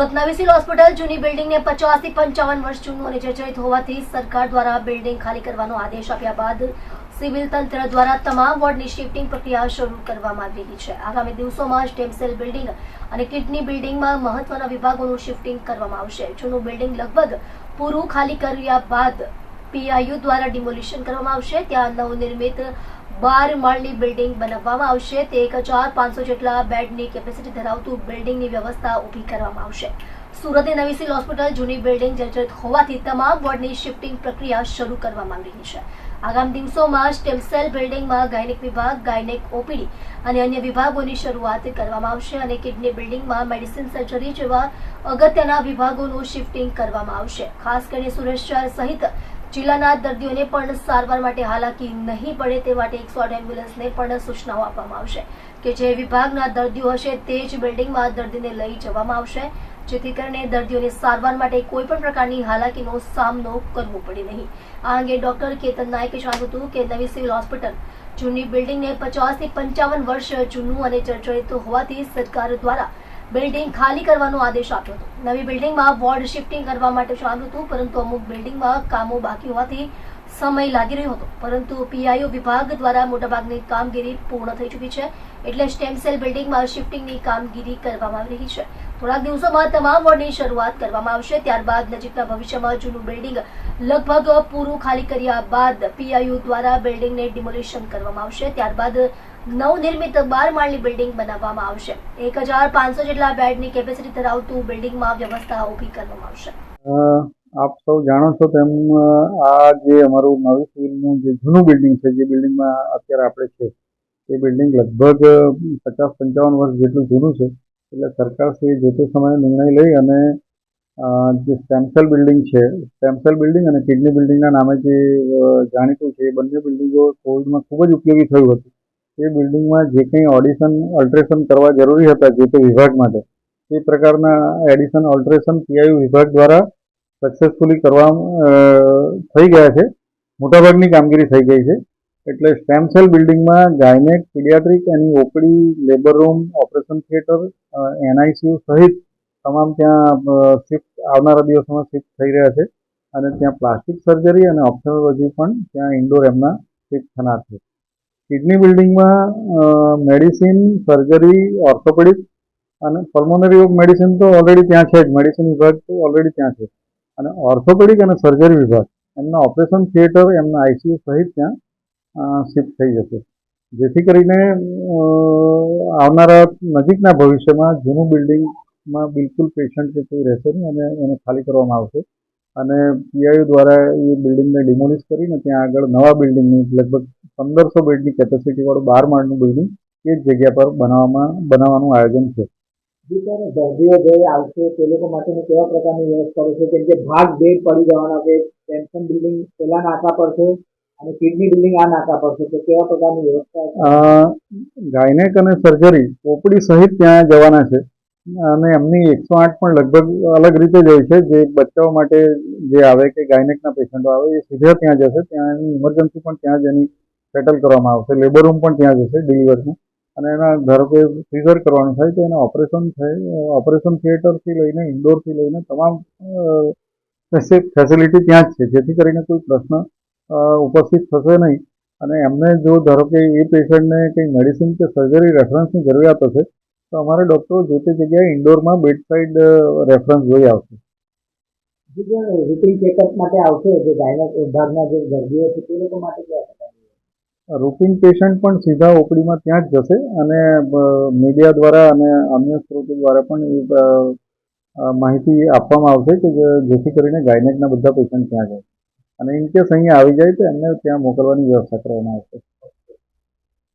સુરત નવી civil hospital જૂની બિલ્ડિંગને 50 થી 55 વર્ષ જૂનું અને જર્જરિત હોવાથી સરકાર દ્વારા બિલ્ડિંગ ખાલી કરવાનો આદેશ આપ્યા બાદ સિવિલ તંત્ર દ્વારા તમામ વોર્ડની શિફ્ટિંગ પ્રક્રિયા શરૂ કરવામાં આવી રહી છે. આગામી દિવસોમાં સ્ટેમ સેલ બિલ્ડિંગ અને કિડની બિલ્ડિંગમાં મહત્વના વિભાગોનું શિફ્ટિંગ કરવામાં આવશે. જૂનું બિલ્ડિંગ લગભગ પૂરું ખાલી કર્યા બાદ પીઆઈયુ દ્વારા ડિમોલિશન કરવામાં આવશે. ત્યાં નવનિર્મિત 12 માળની બિલ્ડિંગ બનાવવામાં આવશે. તે 1500 જેટલા બેડની કેપેસિટી ધરાવતું બિલ્ડિંગની વ્યવસ્થા ઊભી કરવામાં આવશે. સુરતની નવી સિવિલ હોસ્પિટલ જૂની બિલ્ડિંગ જર્જરિત હોવાથી તમામ વોર્ડની શિફ્ટિંગ પ્રક્રિયા શરૂ કરવામાં આવી રહી છે. આગામી દિવસોમાં સ્ટેમ સેલ બિલ્ડિંગમાં ગાયનેક વિભાગ, ગાયનેક ઓપીડી અને અન્ય વિભાગોની શરૂઆત કરવામાં આવશે અને કિડની બિલ્ડિંગમાં મેડિસિન સર્જરી જેવા અગત્યના વિભાગોનું શિફ્ટિંગ કરવામાં આવશે. ખાસ કરીને સુરેશચર સહિત જિલ્લાના દર્દીઓને પણ સારવાર માટે હાલાકી નહીં પડે તે માટે 108 એમ્બ્યુલન્સને પણ સૂચનાઓ આપવામાં આવશે કે જે વિભાગના દર્દીઓ હશે તે જ બિલ્ડિંગમાં દર્દીને લઈ જવામાં આવશે, જેથી કરીને દર્દીઓને સારવાર માટે કોઈ પણ પ્રકારની હાલાકીનો સામનો કરવો પડે નહીં. આ અંગે ડોક્ટર કેતન નાયકે જણાવ્યું હતું કે નવી સિવિલ હોસ્પિટલ જૂની બિલ્ડિંગને 50 થી 55 વર્ષ જૂનું અને જર્જરિત હોવાથી સરકાર દ્વારા બિલ્ડિંગ ખાલી કરવાનો આદેશ આપ્યો હતો. નવી બિલ્ડિંગમાં વોર્ડ શિફ્ટિંગ કરવા માટે જણાવ્યું હતું, પરંતુ અમુક બિલ્ડિંગમાં કામો બાકી હોવાથી સમય લાગી રહ્યો હતો. પરંતુ પીઆઈયુ વિભાગ દ્વારા મોટાભાગની કામગીરી પૂર્ણ થઈ ચૂકી છે, એટલે સ્ટેમ સેલ બિલ્ડિંગમાં શિફ્ટિંગની કામગીરી કરવામાં આવી રહી છે. થોડાક દિવસોમાં તમામ વોર્ડની શરૂઆત કરવામાં આવશે. ત્યારબાદ નજીકના ભવિષ્યમાં જૂનું બિલ્ડિંગ લગભગ પૂરું ખાલી કર્યા બાદ પીઆઈયુ દ્વારા બિલ્ડિંગને ડિમોલિશન કરવામાં આવશે. ત્યારબાદ નવનિર્મિત 12 માળની બિલ્ડિંગ બનાવવામાં આવશે. 1500 જેટલા બેડની કેપેસિટી ધરાવતું બિલ્ડિંગમાં વ્યવસ્થા ઊભી કરવામાં આવશે. આપ સૌ જાણો છો તેમ આ જે અમારું નવી સિવિલનું જે જૂનું બિલ્ડિંગ છે, જે બિલ્ડિંગમાં અત્યારે આપણે છે, એ બિલ્ડિંગ લગભગ 50-55 વર્ષ જેટલું જૂનું છે. એટલે સરકારશ્રીએ જે તે સમયે નિર્ણય લઈ અને જે સ્ટેમ સેલ બિલ્ડિંગ છે, સ્ટેમ સેલ બિલ્ડિંગ અને કિડની બિલ્ડિંગના નામે જે જાણીતું છે, એ બંને બિલ્ડિંગો કોવિડમાં ખૂબ જ ઉપયોગી થયું હતું. એ બિલ્ડિંગમાં જે કંઈ ઓડિશન ઓલ્ટરેશન કરવા જરૂરી હતા જે તે વિભાગ માટે, એ પ્રકારના એડિશન ઓલ્ટરેશન પીઆઈયુ વિભાગ દ્વારા સક્સેસફુલી કરવા થઈ ગયા છે. મોટાભાગની કામગીરી થઈ ગઈ છે. એટલે સ્ટેમ સેલ બિલ્ડિંગમાં ગાયનેક, પીડિયાટ્રિક, એની OPD, labour room, operation theatre, NICU સહિત તમામ ત્યાં આવનારા દિવસોમાં શિફ્ટ થઈ રહ્યા છે. અને ત્યાં પ્લાસ્ટિક સર્જરી અને ઓપ્થેલ્મોલોજી પણ ત્યાં ઇન્ડોર એમના શિફ્ટ થનાર છે. કિડની બિલ્ડિંગમાં મેડિસિન, સર્જરી, ઓર્થોપેડિક અને પલ્મોનરી મેડિસિન તો ઓલરેડી ત્યાં છે જ, મેડિસિન વિભાગ તો ઓલરેડી ત્યાં છે. અને ઓર્થોપેડિક અને સર્જરી વિભાગ, એમના ઓપરેશન થિયેટર, એમના આઈસીયુ સહિત ત્યાં શિફ્ટ થઈ જશે. જેથી કરીને આવનારા નજીકના ભવિષ્યમાં જૂનું બિલ્ડિંગમાં બિલકુલ પેશન્ટ કે કોઈ રહેશે નહીં અને એને ખાલી કરવામાં આવશે. અને પીઆઈયુ દ્વારા એ બિલ્ડિંગને ડિમોલિશ કરીને ત્યાં આગળ નવા બિલ્ડિંગની લગભગ 1500 બેડની કેપેસિટીવાળું 12 માળનું બિલ્ડિંગ એ જ જગ્યા પર બનાવવાનું આયોજન છે. દર્દીઓ જે આવશે તે લોકો માટેની કેવા પ્રકારની વ્યવસ્થા રહેશે? કેમ કે ભાગ બે પડી જવાના છે. ટેન્શન બિલ્ડિંગ પેલા નાકા પર છે અને કિડની બિલ્ડિંગ આ નાકા પર છે, તો કેવા પ્રકારની વ્યવસ્થા? ગાયનેક અને સર્જરી ઓપીડી સહિત ત્યાં જવાના છે. અને એમની 108 પણ લગભગ અલગ રીતે જ હોય છે. જે બચ્ચાઓ માટે જે આવે કે ગાયનેકના પેશન્ટો આવે એ સીધા ત્યાં જશે. ત્યાં એની ઇમરજન્સી પણ ત્યાં જ એની સેટલ કરવામાં આવશે. લેબર રૂમ પણ ત્યાં જશે ડિલિવરીનું. અને એના ધારો કે સિઝર કરવાનું થાય તો એના ઓપરેશન થાય, ઓપરેશન થિયેટરથી લઈને ઇન્ડોરથી લઈને તમામ ફેસિલિટી ત્યાં જ છે. જેથી કરીને કોઈ પ્રશ્ન ઉપસ્થિત થશે નહીં. અને એમને જો ધારો કે એ પેશન્ટને કંઈ મેડિસિન કે સર્જરી રેફરન્સની જરૂરિયાત હશે તો અમારા ડૉક્ટરો જે તે જગ્યાએ ઇન્ડોરમાં બેડ સાઇડ રેફરન્સ જોઈ આવશે. રૂટીન ચેકઅપ માટે આવશે જે ગાયનેક વિભાગના જે દર્દીઓ છે તે લોકો માટે કેવા? રૂટીન પેશન્ટ પણ સીધા ઓપીડીમાં ત્યાં જ જશે. અને મીડિયા દ્વારા અને અન્ય સ્ત્રોતો દ્વારા પણ એ માહિતી આપવામાં આવશે કે જેથી કરીને ગાયનેકના બધા પેશન્ટ ત્યાં જાય. અને ઇનકેસ અહીંયા આવી જાય તો એમને ત્યાં મોકલવાની વ્યવસ્થા કરવામાં આવશે.